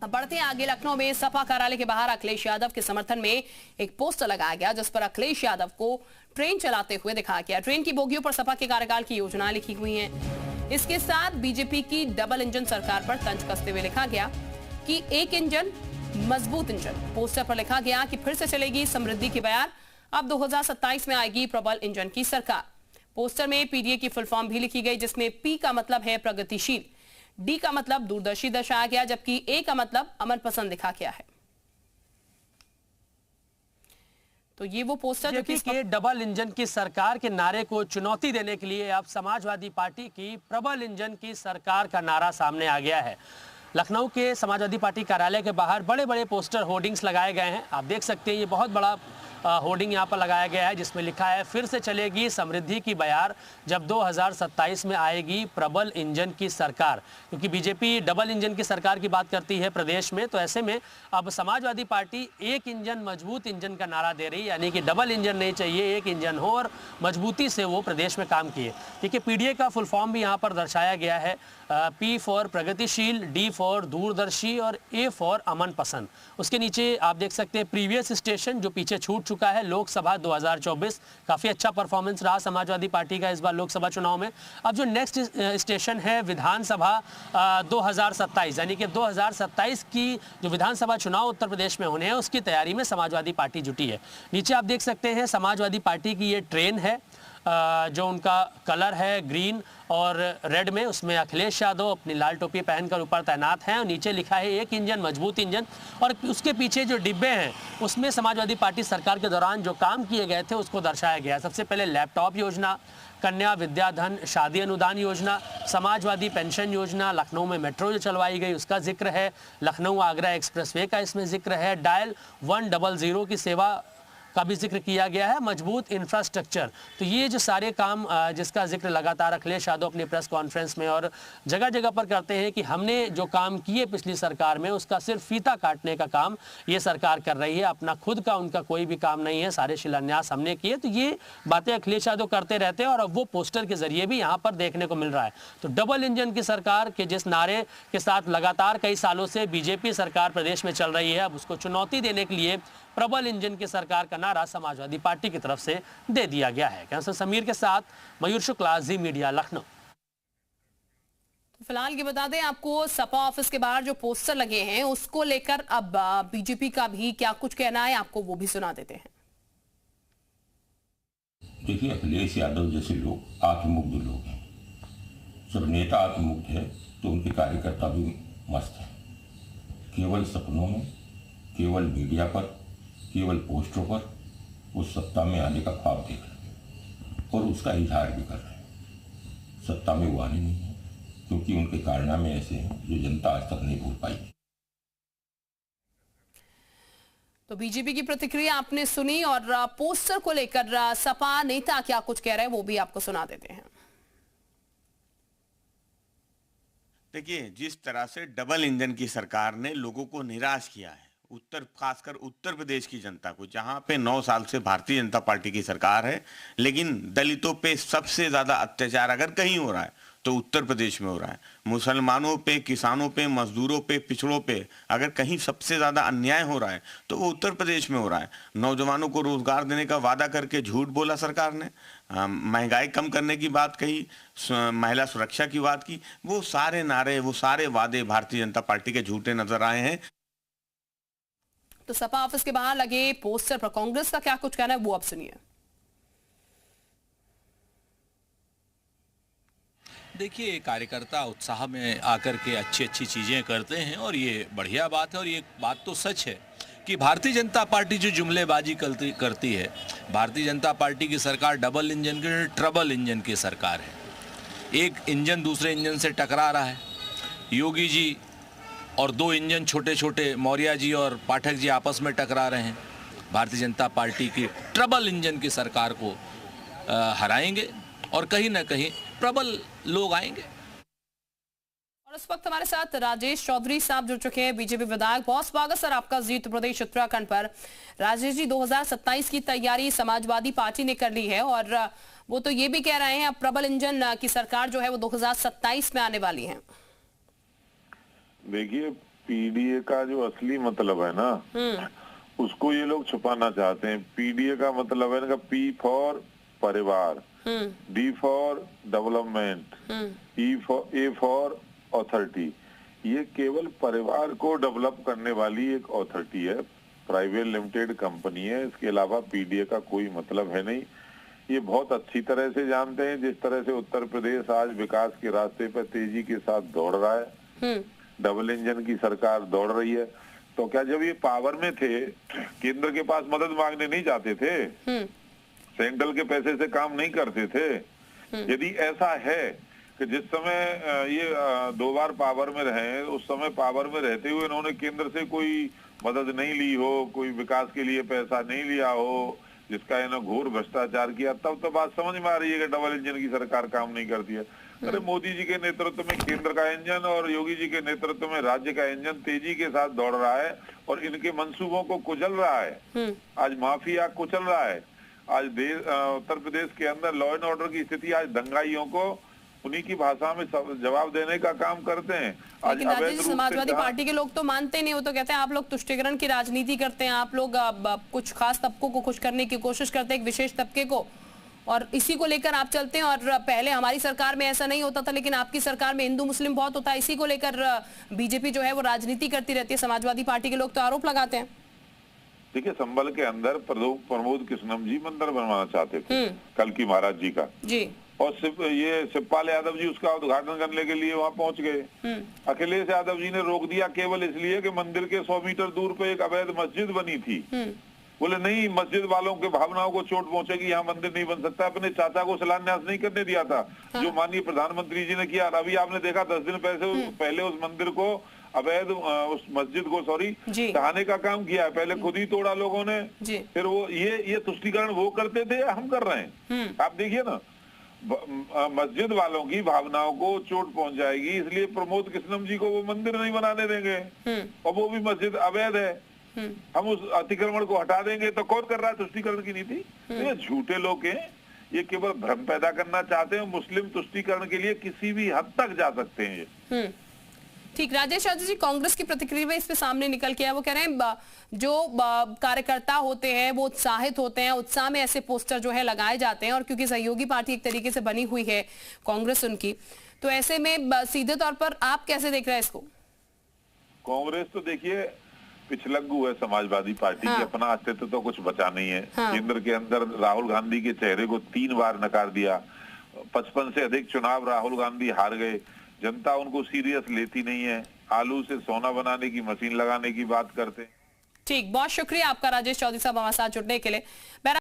बढ़ते हैं आगे। लखनऊ में सपा कार्यालय के बाहर अखिलेश यादव के समर्थन में एक पोस्टर लगाया गया जिस पर अखिलेश यादव को ट्रेन चलाते हुए दिखाया गया। ट्रेन की बोगियों पर सपा के कार्यकाल की योजनाएं लिखी हुई हैं। इसके साथ बीजेपी की डबल इंजन सरकार पर तंज कसते हुए लिखा गया कि एक इंजन मजबूत इंजन। पोस्टर पर लिखा गया कि फिर से चलेगी समृद्धि की बयार, अब 2027 में आएगी प्रबल इंजन की सरकार। पोस्टर में पीडीए की फुल फॉर्म भी लिखी गई जिसमें पी का मतलब है प्रगतिशील, डी का मतलब दूरदर्शी दर्शाया गया, जबकि ए का मतलब अमन पसंद लिखा गया है। तो ये वो पोस्टर जो कि डबल इंजन की सरकार के नारे को चुनौती देने के लिए अब समाजवादी पार्टी की प्रबल इंजन की सरकार का नारा सामने आ गया है। लखनऊ के समाजवादी पार्टी कार्यालय के बाहर बड़े बड़े पोस्टर होर्डिंग्स लगाए गए हैं। आप देख सकते हैं ये बहुत बड़ा होर्डिंग यहाँ पर लगाया गया है जिसमें लिखा है फिर से चलेगी समृद्धि की बयार, जब 2027 में आएगी प्रबल इंजन की सरकार। क्योंकि बीजेपी डबल इंजन की सरकार की बात करती है प्रदेश में, तो ऐसे में अब समाजवादी पार्टी एक इंजन मजबूत इंजन का नारा दे रही है, यानी कि डबल इंजन नहीं चाहिए, एक इंजन हो और मजबूती से वो प्रदेश में काम किए। देखिए पीडीए का फुल फॉर्म भी यहाँ पर दर्शाया गया है, पी फॉर प्रगतिशील, डी फॉर दूरदर्शी और ए फॉर अमन पसंद। उसके नीचे आप देख सकते हैं प्रीवियस स्टेशन जो पीछे छूट चुका है, लोकसभा 2024। काफी अच्छा परफॉर्मेंस रहा समाजवादी पार्टी का इस बार लोकसभा चुनाव में। अब जो नेक्स्ट स्टेशन है विधानसभा 2027, यानी कि 2027 की जो विधानसभा चुनाव उत्तर प्रदेश में होने हैं उसकी तैयारी में समाजवादी पार्टी जुटी है। नीचे आप देख सकते हैं समाजवादी पार्टी की ये ट्रेन है, जो उनका कलर है ग्रीन और रेड में, उसमें अखिलेश यादव अपनी लाल टोपी पहनकर ऊपर तैनात हैं और नीचे लिखा है एक इंजन मजबूत इंजन। और उसके पीछे जो डिब्बे हैं उसमें समाजवादी पार्टी सरकार के दौरान जो काम किए गए थे उसको दर्शाया गया। सबसे पहले लैपटॉप योजना, कन्या विद्याधन, शादी अनुदान योजना, समाजवादी पेंशन योजना, लखनऊ में मेट्रो जो चलवाई गई उसका जिक्र है, लखनऊ आगरा एक्सप्रेसवे का इसमें जिक्र है, डायल 100 की सेवा का भी जिक्र किया गया है, मजबूत इंफ्रास्ट्रक्चर। तो ये जो सारे काम जिसका जिक्र लगातार अखिलेश यादव अपनी प्रेस कॉन्फ्रेंस में और जगह जगह पर करते हैं कि हमने जो काम किए पिछली सरकार में उसका सिर्फ फीता काटने का काम ये सरकार कर रही है, अपना खुद का उनका कोई भी काम नहीं है, सारे शिलान्यास हमने किए। तो ये बातें अखिलेश यादव करते रहते हैं और अब वो पोस्टर के जरिए भी यहाँ पर देखने को मिल रहा है। तो डबल इंजन की सरकार के जिस नारे के साथ लगातार कई सालों से बीजेपी सरकार प्रदेश में चल रही है, अब उसको चुनौती देने के लिए प्रबल इंजन की सरकार का नारा समाजवादी पार्टी की तरफ से दे दिया गया है। कैंसर समीर के साथ मयूर शुक्ला, जी मीडिया, लखनऊ। फिलहाल ये बता दें आपको, सपा ऑफिस के बाहर जो पोस्टर लगे हैं उसको लेकर अब बीजेपी का भी क्या कुछ कहना है, आपको वो भी सुना देते हैं। देखिए अखिलेश यादव जैसे लोग आत्ममुग्ध लोग हैं। जब नेता आत्ममुग्ध है तो उनके कार्यकर्ता भी मस्त हैं। केवल सपनों में, केवल मीडिया पर, केवल पोस्टरों पर वो सत्ता में आने का ख्वाब देख रहे हैं और उसका इजहार भी कर रहे हैं। सत्ता में वो आने नहीं है क्योंकि उनके कारनामे ऐसे हैं जो जनता आज तक नहीं भूल पाई। तो बीजेपी की प्रतिक्रिया आपने सुनी और पोस्टर को लेकर सपा नेता क्या कुछ कह रहे हैं वो भी आपको सुना देते हैं। देखिए जिस तरह से डबल इंजन की सरकार ने लोगों को निराश किया है, खासकर उत्तर प्रदेश की जनता को, जहां पे 9 साल से भारतीय जनता पार्टी की सरकार है, लेकिन दलितों पे सबसे ज्यादा अत्याचार अगर कहीं हो रहा है तो उत्तर प्रदेश में हो रहा है। मुसलमानों पे, किसानों पे, मजदूरों पे, पिछड़ों पे अगर कहीं सबसे ज्यादा अन्याय हो रहा है तो वो उत्तर प्रदेश में हो रहा है। नौजवानों को रोजगार देने का वादा करके झूठ बोला सरकार ने, महंगाई कम करने की बात कही, महिला सुरक्षा की बात की, वो सारे नारे, वो सारे वादे भारतीय जनता पार्टी के झूठे नजर आए हैं। तो सपा ऑफिस के बाहर लगे पोस्टर पर कांग्रेस का क्या कुछ कहना है वो अब सुनिए। देखिए कार्यकर्ता उत्साह में आकर के अच्छी अच्छी चीजें करते हैं और ये बढ़िया बात है। और ये बात तो सच है कि भारतीय जनता पार्टी जो जुमलेबाजी करती है, भारतीय जनता पार्टी की सरकार डबल इंजन की, ट्रबल इंजन की सरकार है। एक इंजन दूसरे इंजन से टकरा रहा है। योगी जी और 2 इंजन छोटे छोटे मौर्य जी और पाठक जी आपस में टकरा रहे हैं। भारतीय जनता पार्टी की ट्रबल इंजन की सरकार को हराएंगे और कहीं ना कहीं प्रबल लोग आएंगे। और इस वक्त हमारे साथ राजेश चौधरी साहब जुड़ चुके हैं, बीजेपी विधायक। बहुत स्वागत सर आपका जी उत्तर प्रदेश उत्तराखंड पर। राजेश जी, 2027 की तैयारी समाजवादी पार्टी ने कर ली है और वो तो ये भी कह रहे हैं अब प्रबल इंजन की सरकार जो है वो 2027 में आने वाली है। देखिए पीडीए का जो असली मतलब है ना, उसको ये लोग छुपाना चाहते हैं। पीडीए का मतलब है ना, पी फॉर परिवार, D for development, A for authority. ये केवल परिवार को डेवलप करने वाली एक अथॉरिटी है, प्राइवेट लिमिटेड कंपनी है। इसके अलावा पीडीए का कोई मतलब है नहीं। ये बहुत अच्छी तरह से जानते हैं जिस तरह से उत्तर प्रदेश आज विकास के रास्ते पर तेजी के साथ दौड़ रहा है, डबल इंजन की सरकार दौड़ रही है। तो क्या जब ये पावर में थे, केंद्र के पास मदद मांगने नहीं जाते थे, सेंट्रल के पैसे से काम नहीं करते थे? यदि ऐसा है कि जिस समय ये 2 बार पावर में रहे, उस समय पावर में रहते हुए इन्होंने केंद्र से कोई मदद नहीं ली हो, कोई विकास के लिए पैसा नहीं लिया हो, जिसका इन्होंने घोर भ्रष्टाचार किया, तब तो बात समझ में आ रही है कि डबल इंजन की सरकार काम नहीं करती है। अरे मोदी जी के नेतृत्व में केंद्र का इंजन और योगी जी के नेतृत्व में राज्य का इंजन तेजी के साथ दौड़ रहा है और इनके मंसूबों को कुचल रहा है। आज माफिया कुचल रहा है। आज उत्तर प्रदेश के अंदर लॉ एंड ऑर्डर की स्थिति, आज दंगाइयों को उन्हीं की भाषा में जवाब देने का काम करते हैं। लेकिन राजेश जी, समाजवादी पार्टी के लोग तो मानते नहीं, वो तो कहते हैं आप लोग तुष्टीकरण की राजनीति करते हैं, आप लोग कुछ खास तबकों को खुश करने की कोशिश करते हैं, एक विशेष तबके को, और इसी को लेकर आप चलते हैं। और पहले हमारी सरकार में ऐसा नहीं होता था, लेकिन आपकी सरकार में हिंदू मुस्लिम बहुत होता है, इसी को लेकर बीजेपी जो है वो राजनीति करती रहती है। समाजवादी पार्टी के लोग तो आरोप लगाते हैं। देखिए, संभल के अंदर प्रमोद कृष्णम जी मंदिर बनवाना चाहते थे, कल्की महाराज जी का जी, और ये शिवपाल यादव जी उसका उद्घाटन करने के लिए वहां पहुंच गए। अखिलेश यादव जी ने रोक दिया केवल इसलिए कि मंदिर के 100 मीटर दूर पे एक अवैध मस्जिद बनी थी। बोले नहीं, मस्जिद वालों के भावनाओं को चोट पहुंचेगी, यहाँ मंदिर नहीं बन सकता। अपने चाचा को शिलान्यास नहीं करने दिया था, जो माननीय प्रधानमंत्री जी ने किया। अभी आपने देखा 10 दिन पहले उस मंदिर को अवैध, उस मस्जिद को ढहाने का काम किया है। पहले खुद ही तोड़ा लोगों ने, फिर वो ये तुष्टीकरण वो करते थे, हम कर रहे हैं। आप देखिए ना, मस्जिद वालों की भावनाओं को चोट पहुंच जाएगी, इसलिए प्रमोद कृष्णम जी को वो मंदिर नहीं बनाने देंगे, और वो भी मस्जिद अवैध है। हम उस अतिक्रमण को हटा देंगे। तो कौन कर रहा है तुष्टीकरण की नीति? ये झूठे लोग हैं, ये केवल भ्रम पैदा करना चाहते हैं। मुस्लिम तुष्टीकरण के लिए किसी भी हद तक जा सकते हैं। ठीक, राजेश यादव जी, कांग्रेस की प्रतिक्रिया इस पे सामने निकल के है। वो कह रहे हैं जो कार्यकर्ता होते हैं वो उत्साहित होते हैं, उत्साह में ऐसे पोस्टर जो है लगाए जाते हैं, और क्योंकि सहयोगी पार्टी एक तरीके से बनी हुई है कांग्रेस उनकी, तो ऐसे में सीधे तौर पर आप कैसे देख रहे हैं इसको? कांग्रेस तो देखिए पिछलग्गू है समाजवादी पार्टी की, अपना अस्तित्व तो कुछ बचा नहीं है। केंद्र के अंदर राहुल गांधी के चेहरे को 3 बार नकार दिया, 55 से अधिक चुनाव राहुल गांधी हार गए। जनता उनको सीरियस लेती नहीं है, आलू से सोना बनाने की मशीन लगाने की बात करते हैं। ठीक, बहुत शुक्रिया आपका राजेश चौधरी साहब हमारे साथ जुड़ने के लिए।